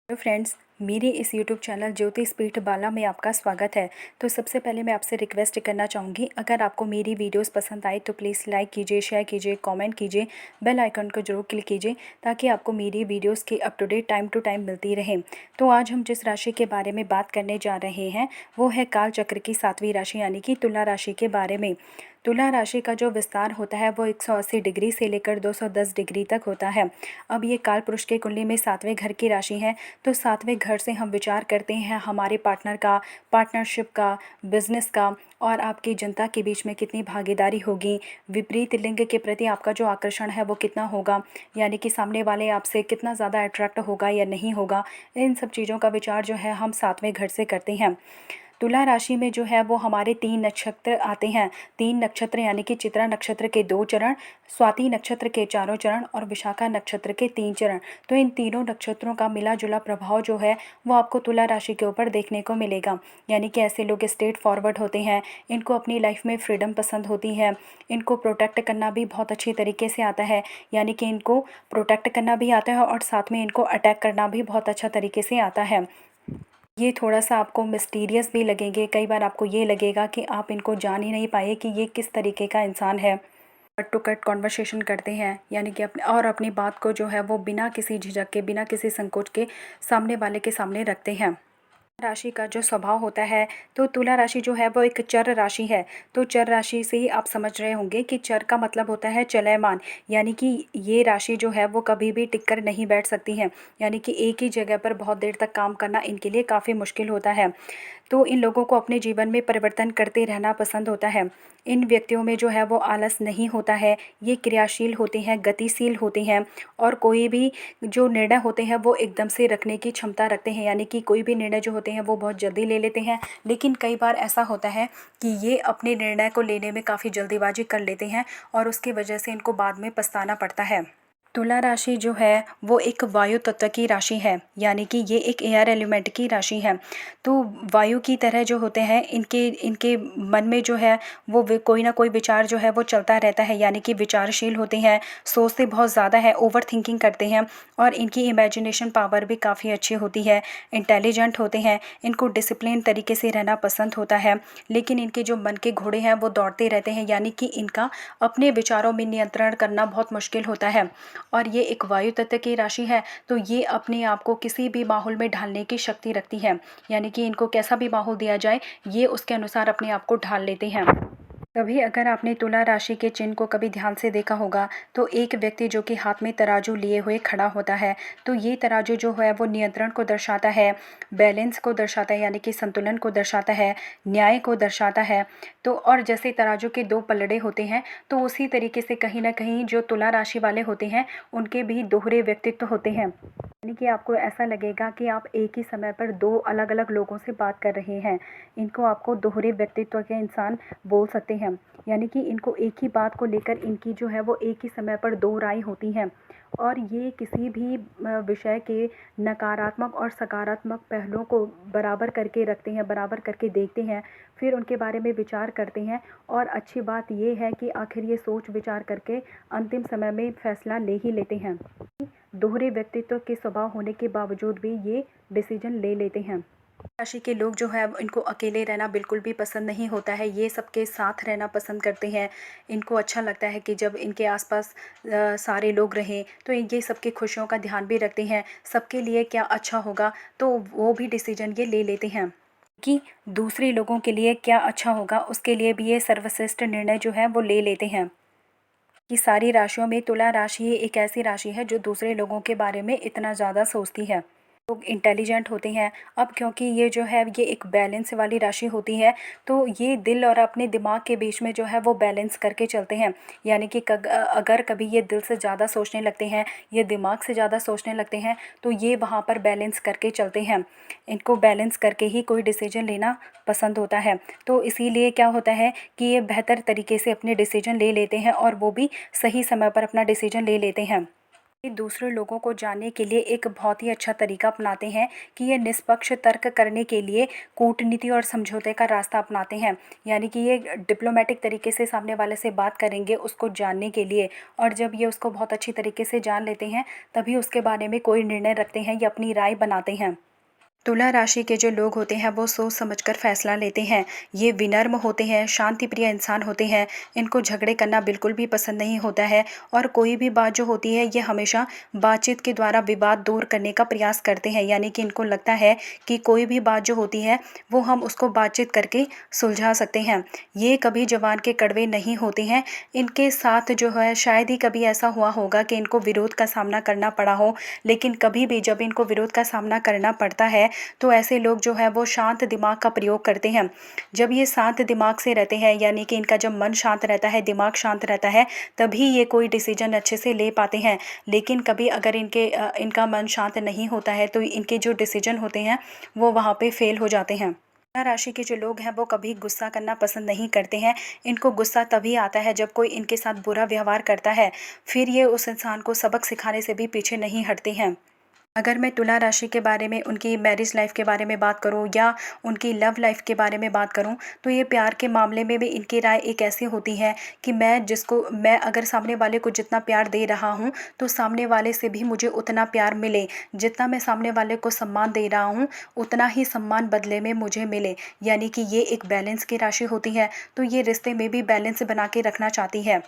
Hello friends, मेरे इस YouTube channel ज्योतिष पीठ बाला में आपका स्वागत है। तो सबसे पहले मैं आपसे रिक्वेस्ट करना चाहूँगी, अगर आपको मेरी वीडियोस पसंद आए तो प्लीज़ लाइक कीजिए, शेयर कीजिए, कमेंट कीजिए, बेल आइकन को जरूर क्लिक कीजिए ताकि आपको मेरी वीडियोस की up to date time to time मिलती रहे। तो आज हम जिस राशि के बारे में बात करने जा रहे हैं वो है काल चक्र की 7वीं राशि यानी कि तुला राशि के बारे में। तुला राशि का जो विस्तार होता है वो 180 डिग्री से लेकर 210 डिग्री तक होता है। अब ये काल पुरुष के कुंडली में 7वें घर की राशि है। तो 7वें घर से हम विचार करते हैं हमारे पार्टनर का, पार्टनरशिप का, बिजनेस का, और आपकी जनता के बीच में कितनी भागीदारी होगी, विपरीत लिंग के प्रति आपका जो आकर्षण है वो कितना होगा, यानी कि सामने वाले आपसे कितना ज़्यादा अट्रैक्ट होगा या नहीं होगा। इन सब चीज़ों का विचार जो है हम 7वें घर से करते हैं। तुला राशि में जो है वो हमारे 3 नक्षत्र आते हैं। 3 नक्षत्र यानी कि चित्रा नक्षत्र के 2 चरण, स्वाति नक्षत्र के 4 चरण और विशाखा नक्षत्र के 3 चरण। तो इन तीनों नक्षत्रों का मिला जुला प्रभाव जो है वो आपको तुला राशि के ऊपर देखने को मिलेगा। यानी कि ऐसे लोग स्ट्रेट फॉरवर्ड होते हैं, इनको अपनी लाइफ में फ्रीडम पसंद होती है, इनको प्रोटेक्ट करना भी बहुत अच्छी तरीके से आता है। यानी कि इनको प्रोटेक्ट करना भी आता है और साथ में इनको अटैक करना भी बहुत अच्छा तरीके से आता है। ये थोड़ा-सा आपको मिस्टीरियस भी लगेंगे, कई बार आपको ये लगेगा कि आप इनको जान ही नहीं पाए कि ये किस तरीके का इंसान है। कट टू कट कन्वर्सेशन करते हैं, यानी कि अपनी बात को जो है वो बिना किसी झिझक के, बिना किसी संकोच के सामने वाले के सामने रखते हैं। राशि का जो स्वभाव होता है, तो तुला राशि जो है वो एक चर राशि है। तो चर राशि से ही आप समझ रहे होंगे कि चर का मतलब होता है चलयमान, यानी कि ये राशि जो है वो कभी भी टिक कर नहीं बैठ सकती है। यानी कि एक ही जगह पर बहुत देर तक काम करना इनके लिए काफ़ी मुश्किल होता है। तो इन लोगों को अपने जीवन में परिवर्तन करते रहना पसंद होता है। इन व्यक्तियों में जो है वो आलस नहीं होता है, ये क्रियाशील होते हैं, गतिशील होते हैं और कोई भी जो निर्णय होते हैं वो एकदम से रखने की क्षमता रखते हैं। यानी कि कोई भी निर्णय जो होते हैं वो बहुत जल्दी ले लेते हैं, लेकिन कई बार ऐसा होता है कि ये अपने निर्णय को लेने में काफ़ी जल्दीबाजी कर लेते हैं और उसकी वजह से इनको बाद में पछताना पड़ता है। तुला राशि जो है वो एक वायु तत्व की राशि है, यानी कि ये एक एयर एलिमेंट की राशि है। तो वायु की तरह जो होते हैं इनके इनके मन में जो है वो कोई ना कोई विचार जो है वो चलता रहता है। यानी कि विचारशील होते हैं, सोचते बहुत ज़्यादा है, ओवर थिंकिंग करते हैं और इनकी इमेजिनेशन पावर भी काफ़ी अच्छी होती है। इंटेलिजेंट होते हैं, इनको डिसिप्लिन तरीके से रहना पसंद होता है, लेकिन इनके जो मन के घोड़े हैं वो दौड़ते रहते हैं। यानी कि इनका अपने विचारों में नियंत्रण करना बहुत मुश्किल होता है। और ये एक वायु तत्व की राशि है, तो ये अपने आप को किसी भी माहौल में ढालने की शक्ति रखती है। यानी कि इनको कैसा भी माहौल दिया जाए ये उसके अनुसार अपने आप को ढाल लेते हैं। कभी अगर आपने तुला राशि के चिन्ह को कभी ध्यान से देखा होगा तो एक व्यक्ति जो कि हाथ में तराजू लिए हुए खड़ा होता है, तो ये तराजू जो है वो नियंत्रण को दर्शाता है, बैलेंस को दर्शाता है, यानी कि संतुलन को दर्शाता है, न्याय को दर्शाता है। तो और जैसे तराजू के 2 पलड़े होते हैं, तो उसी तरीके से कहीं ना कहीं जो तुला राशि वाले होते हैं उनके भी दोहरे व्यक्तित्व होते हैं। यानी कि आपको ऐसा लगेगा कि आप एक ही समय पर 2 अलग अलग लोगों से बात कर रहे हैं। इनको आपको दोहरे व्यक्तित्व के इंसान बोल सकते हैं। यानी कि इनको एक ही बात को लेकर इनकी जो है वो एक ही समय पर 2 राय होती हैं और ये किसी भी विषय के नकारात्मक और सकारात्मक पहलुओं को बराबर करके रखते हैं, बराबर करके देखते हैं, फिर उनके बारे में विचार करते हैं। और अच्छी बात ये है कि आखिर ये सोच विचार करके अंतिम समय में फैसला ले ही लेते हैं। दोहरे व्यक्तित्व के स्वभाव होने के बावजूद भी ये डिसीजन ले लेते हैं। राशि के लोग जो है इनको अकेले रहना बिल्कुल भी पसंद नहीं होता है, ये सबके साथ रहना पसंद करते हैं। इनको अच्छा लगता है कि जब इनके आसपास सारे लोग रहें तो ये सबकी खुशियों का ध्यान भी रखते हैं, सबके लिए क्या अच्छा होगा तो वो भी डिसीजन ये ले लेते हैं कि दूसरे लोगों के लिए क्या अच्छा होगा, उसके लिए भी ये सर्वश्रेष्ठ निर्णय जो है वो ले लेते हैं। कि सारी राशियों में तुला राशि एक ऐसी राशि है जो दूसरे लोगों के बारे में इतना ज़्यादा सोचती है। लोग इंटेलिजेंट होते हैं। अब क्योंकि ये जो है ये एक बैलेंस वाली राशि होती है, तो ये दिल और अपने दिमाग के बीच में जो है वो बैलेंस करके चलते हैं। यानी कि अगर कभी ये दिल से ज़्यादा सोचने लगते हैं, ये दिमाग से ज़्यादा सोचने लगते हैं, तो ये वहाँ पर बैलेंस करके चलते हैं। इनको बैलेंस करके ही कोई डिसीजन लेना पसंद होता है। तो इसीलिए क्या होता है कि ये बेहतर तरीके से अपने डिसीजन ले लेते हैं और वो भी सही समय पर अपना डिसीजन ले लेते हैं। ये दूसरे लोगों को जानने के लिए एक बहुत ही अच्छा तरीका अपनाते हैं कि ये निष्पक्ष तर्क करने के लिए कूटनीति और समझौते का रास्ता अपनाते हैं। यानी कि ये डिप्लोमेटिक तरीके से सामने वाले से बात करेंगे उसको जानने के लिए, और जब ये उसको बहुत अच्छी तरीके से जान लेते हैं तभी उसके बारे में कोई निर्णय रखते हैं या अपनी राय बनाते हैं। तुला राशि के जो लोग होते हैं वो सोच समझकर फैसला लेते हैं। ये विनम्र होते हैं, शांति प्रिय इंसान होते हैं। इनको झगड़े करना बिल्कुल भी पसंद नहीं होता है, और कोई भी बात जो होती है ये हमेशा बातचीत के द्वारा विवाद दूर करने का प्रयास करते हैं। यानी कि इनको लगता है कि कोई भी बात जो होती है वो हम उसको बातचीत करके सुलझा सकते हैं। ये कभी जबान के कड़वे नहीं होते हैं। इनके साथ जो है शायद ही कभी ऐसा हुआ होगा कि इनको विरोध का सामना करना पड़ा हो, लेकिन कभी भी जब इनको विरोध का सामना करना पड़ता है तो ऐसे लोग जो है वो शांत दिमाग का प्रयोग करते हैं। जब ये शांत दिमाग से रहते हैं, यानी कि इनका जब मन शांत रहता है, दिमाग शांत रहता है, तभी ये कोई डिसीजन अच्छे से ले पाते हैं। लेकिन कभी अगर इनका मन शांत नहीं होता है तो इनके जो डिसीजन होते हैं वो वहाँ पे फेल हो जाते हैं। तुला राशि के जो लोग हैं वो कभी गुस्सा करना पसंद नहीं करते हैं। इनको गुस्सा तभी आता है जब कोई इनके साथ बुरा व्यवहार करता है, फिर ये उस इंसान को सबक सिखाने से भी पीछे नहीं हटते हैं। अगर मैं तुला राशि के बारे में, उनकी मैरिज लाइफ के बारे में बात करूं या उनकी लव लाइफ के बारे में बात करूं, तो ये प्यार के मामले में भी इनकी राय एक ऐसी होती है कि मैं अगर सामने वाले को जितना प्यार दे रहा हूं तो सामने वाले से भी मुझे उतना प्यार मिले। जितना मैं सामने वाले को सम्मान दे रहा हूं उतना ही सम्मान बदले में मुझे मिले। यानी कि ये एक बैलेंस की राशि होती है, तो ये रिश्ते में भी बैलेंस बना के रखना चाहती है।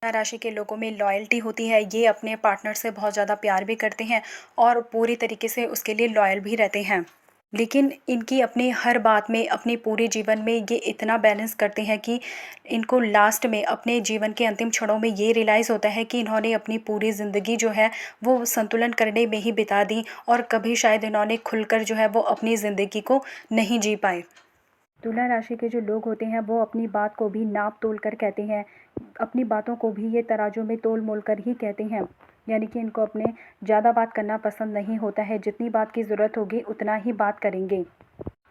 तुला राशि के लोगों में लॉयल्टी होती है। ये अपने पार्टनर से बहुत ज़्यादा प्यार भी करते हैं और पूरी तरीके से उसके लिए लॉयल भी रहते हैं। लेकिन इनकी अपनी हर बात में, अपने पूरे जीवन में ये इतना बैलेंस करते हैं कि इनको लास्ट में, अपने जीवन के अंतिम क्षणों में ये रियलाइज़ होता है कि इन्होंने अपनी पूरी ज़िंदगी जो है वो संतुलन करने में ही बिता दी, और कभी शायद इन्होंने खुलकर जो है वो अपनी ज़िंदगी को नहीं जी पाए। तुला राशि के जो लोग होते हैं वो अपनी बात को भी नाप तोल कर कहते हैं। अपनी बातों को भी ये तराजू में तोल मोल कर ही कहते हैं। यानी कि इनको अपने ज़्यादा बात करना पसंद नहीं होता है। जितनी बात की ज़रूरत होगी उतना ही बात करेंगे।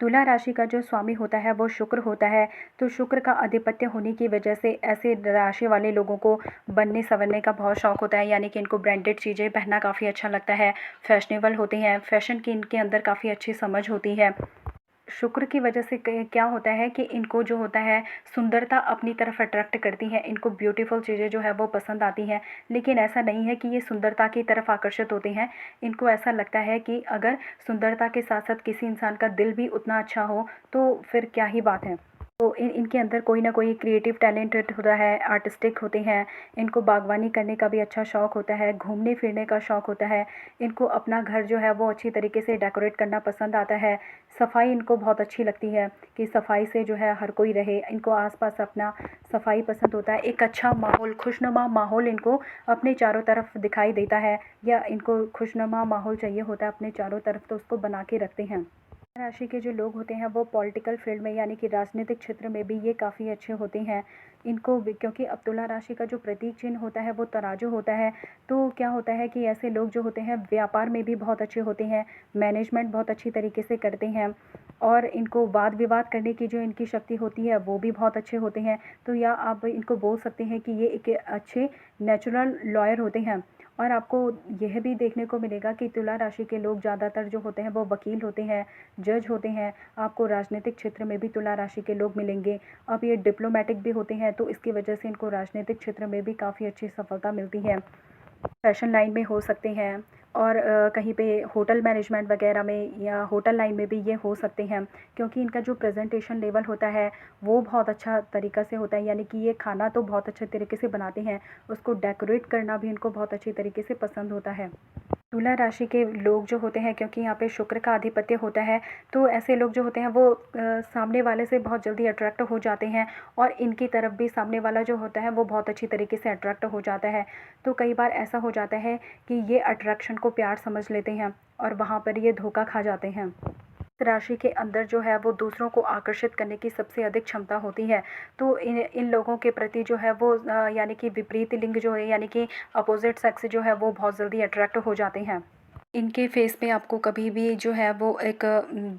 तुला राशि का जो स्वामी होता है वो शुक्र होता है, तो शुक्र का आधिपत्य होने की वजह से ऐसे राशि वाले लोगों को बनने संवरने का बहुत शौक होता है। यानी कि इनको ब्रांडेड चीज़ें पहनना काफ़ी अच्छा लगता है, फैशनेबल होते हैं, फैशन की इनके अंदर काफ़ी अच्छी समझ होती है। शुक्र की वजह से क्या होता है कि इनको जो होता है सुंदरता अपनी तरफ अट्रैक्ट करती है। इनको ब्यूटीफुल चीज़ें जो है वो पसंद आती हैं। लेकिन ऐसा नहीं है कि ये सुंदरता की तरफ आकर्षित होते हैं। इनको ऐसा लगता है कि अगर सुंदरता के साथ साथ किसी इंसान का दिल भी उतना अच्छा हो तो फिर क्या ही बात है। तो इनके अंदर कोई ना कोई क्रिएटिव टैलेंट होता है, आर्टिस्टिक होते हैं। इनको बागवानी करने का भी अच्छा शौक़ होता है, घूमने फिरने का शौक़ होता है। इनको अपना घर जो है वो अच्छी तरीके से डेकोरेट करना पसंद आता है। सफाई इनको बहुत अच्छी लगती है कि सफाई से जो है हर कोई रहे। इनको आसपास अपना सफाई पसंद होता है। एक अच्छा माहौल, खुशनुमा माहौल इनको अपने चारों तरफ दिखाई देता है, या इनको खुशनुमा माहौल चाहिए होता है अपने चारों तरफ, तो उसको बना के रखते हैं। राशि के जो लोग होते हैं वो पॉलिटिकल फील्ड में, यानी कि राजनीतिक क्षेत्र में भी ये काफ़ी अच्छे होते हैं। क्योंकि अब तुला राशि का जो प्रतीक चिन्ह होता है वो तराजू होता है, तो क्या होता है कि ऐसे लोग जो होते हैं व्यापार में भी बहुत अच्छे होते हैं, मैनेजमेंट बहुत अच्छी तरीके से करते हैं, और इनको वाद विवाद करने की जो इनकी शक्ति होती है वो भी बहुत अच्छे होते हैं। तो या आप इनको बोल सकते हैं कि ये एक अच्छे नेचुरल लॉयर होते हैं। और आपको यह भी देखने को मिलेगा कि तुला राशि के लोग ज़्यादातर जो होते हैं वो वकील होते हैं, जज होते हैं। आपको राजनीतिक क्षेत्र में भी तुला राशि के लोग मिलेंगे। अब ये डिप्लोमेटिक भी होते हैं, तो इसकी वजह से इनको राजनीतिक क्षेत्र में भी काफ़ी अच्छी सफलता मिलती है। फैशन लाइन में हो सकते हैं, और कहीं पे होटल मैनेजमेंट वगैरह में या होटल लाइन में भी ये हो सकते हैं। क्योंकि इनका जो प्रेजेंटेशन लेवल होता है वो बहुत अच्छा तरीक़ा से होता है। यानी कि ये खाना तो बहुत अच्छे तरीके से बनाते हैं, उसको डेकोरेट करना भी इनको बहुत अच्छी तरीके से पसंद होता है। तुला राशि के लोग जो होते हैं, क्योंकि यहाँ पे शुक्र का आधिपत्य होता है, तो ऐसे लोग जो होते हैं वो सामने वाले से बहुत जल्दी अट्रैक्ट हो जाते हैं, और इनकी तरफ भी सामने वाला जो होता है वो बहुत अच्छी तरीके से अट्रैक्ट हो जाता है। तो कई बार ऐसा हो जाता है कि ये अट्रैक्शन को प्यार समझ लेते हैं और वहाँ पर ये धोखा खा जाते हैं। इस राशि के अंदर जो है वो दूसरों को आकर्षित करने की सबसे अधिक क्षमता होती है। तो इन लोगों के प्रति जो है वो यानी कि विपरीत लिंग जो है, यानी कि अपोजिट सेक्स जो है वो बहुत जल्दी अट्रैक्ट हो जाते हैं। इनके फेस पे आपको कभी भी जो है वो एक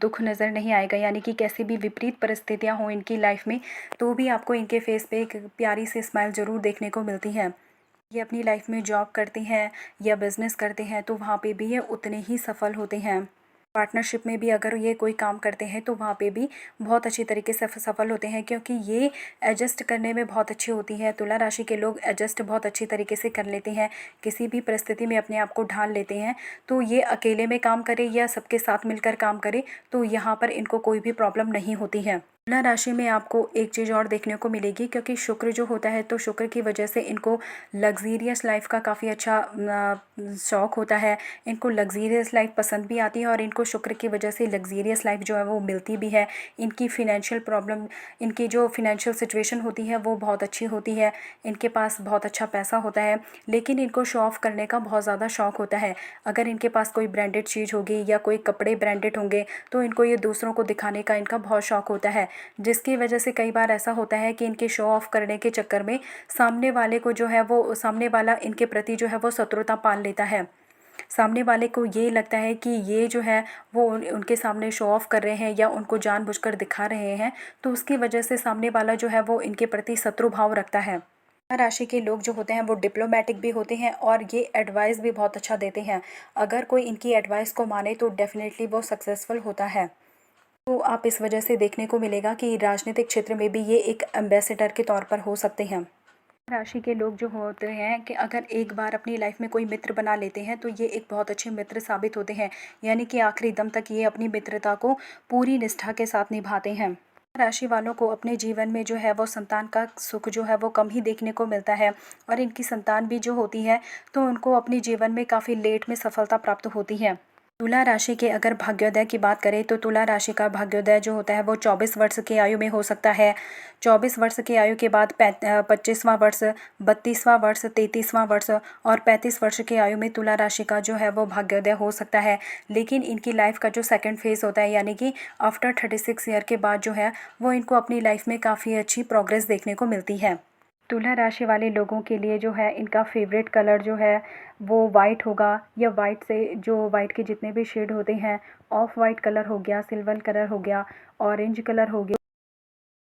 दुख नज़र नहीं आएगा। यानी कि कैसी भी विपरीत परिस्थितियां हों इनकी लाइफ में, तो भी आपको इनके फेस पे एक प्यारी सी स्माइल ज़रूर देखने को मिलती है। ये अपनी लाइफ में जॉब करते हैं या बिज़नेस करते हैं तो वहाँ पे भी ये उतने ही सफल होते हैं। पार्टनरशिप में भी अगर ये कोई काम करते हैं तो वहाँ पे भी बहुत अच्छी तरीके से सफल होते हैं, क्योंकि ये एडजस्ट करने में बहुत अच्छी होती है। तुला राशि के लोग एडजस्ट बहुत अच्छी तरीके से कर लेते हैं, किसी भी परिस्थिति में अपने आप को ढाल लेते हैं। तो ये अकेले में काम करे या सबके साथ मिलकर काम करे तो यहाँ पर इनको कोई भी प्रॉब्लम नहीं होती है। तुला राशि में आपको एक चीज़ और देखने को मिलेगी, क्योंकि शुक्र जो होता है तो शुक्र की वजह से इनको लग्जीरियस लाइफ का काफ़ी अच्छा शौक़ होता है। इनको लग्जीरियस लाइफ पसंद भी आती है और इनको शुक्र की वजह से लग्जीरियस लाइफ जो है वो मिलती भी है। इनकी फ़िनेंशियल प्रॉब्लम, इनकी जो फ़िनेंशियल सिचुएशन होती है वो बहुत अच्छी होती है। इनके पास बहुत अच्छा पैसा होता है, लेकिन इनको शो ऑफ़ करने का बहुत ज़्यादा शौक़ होता है। अगर इनके पास कोई ब्रांडेड चीज़ होगी या कोई कपड़े ब्रांडेड होंगे तो इनको ये दूसरों को दिखाने का इनका बहुत शौक़ होता है, जिसकी वजह से कई बार ऐसा होता है कि इनके शो ऑफ़ करने के चक्कर में सामने वाले को जो है वो सामने वाला इनके प्रति जो है वो शत्रुता पाल लेता है। सामने वाले को ये लगता है कि ये जो है वो उनके सामने शो ऑफ़ कर रहे हैं या उनको जानबूझकर दिखा रहे हैं, तो उसकी वजह से सामने वाला जो है वो इनके प्रति शत्रु भाव रखता है। राशि के लोग जो होते हैं वो डिप्लोमेटिक भी होते हैं और ये एडवाइस भी बहुत अच्छा देते हैं। अगर कोई इनकी एडवाइस को माने तो डेफिनेटली वो सक्सेसफुल होता है। तो आप इस वजह से देखने को मिलेगा कि राजनीतिक क्षेत्र में भी ये एक एम्बेसडर के तौर पर हो सकते हैं। राशि के लोग जो होते हैं कि अगर एक बार अपनी लाइफ में कोई मित्र बना लेते हैं तो ये एक बहुत अच्छे मित्र साबित होते हैं, यानी कि आखिरी दम तक ये अपनी मित्रता को पूरी निष्ठा के साथ निभाते हैं। राशि वालों को अपने जीवन में जो है वो संतान का सुख जो है वो कम ही देखने को मिलता है, और इनकी संतान भी जो होती है तो उनको अपने जीवन में काफ़ी लेट में सफलता प्राप्त होती है। तुला राशि के अगर भाग्योदय की बात करें तो तुला राशि का भाग्योदय जो होता है वो 24 वर्ष की आयु में हो सकता है। 24 वर्ष की आयु के बाद 25वां वर्ष, 32वां वर्ष, 33वां वर्ष और 35 वर्ष की आयु में तुला राशि का जो है वो भाग्योदय हो सकता है। लेकिन इनकी लाइफ का जो सेकंड फेज़ होता है, यानी कि आफ्टर 36 ईयर के बाद जो है वो इनको अपनी लाइफ में काफ़ी अच्छी प्रोग्रेस देखने को मिलती है। तुला राशि वाले लोगों के लिए जो है इनका फेवरेट कलर जो है वो वाइट होगा, या वाइट से जो वाइट के जितने भी शेड होते हैं, ऑफ वाइट कलर हो गया, सिल्वर कलर हो गया, ऑरेंज कलर हो गया,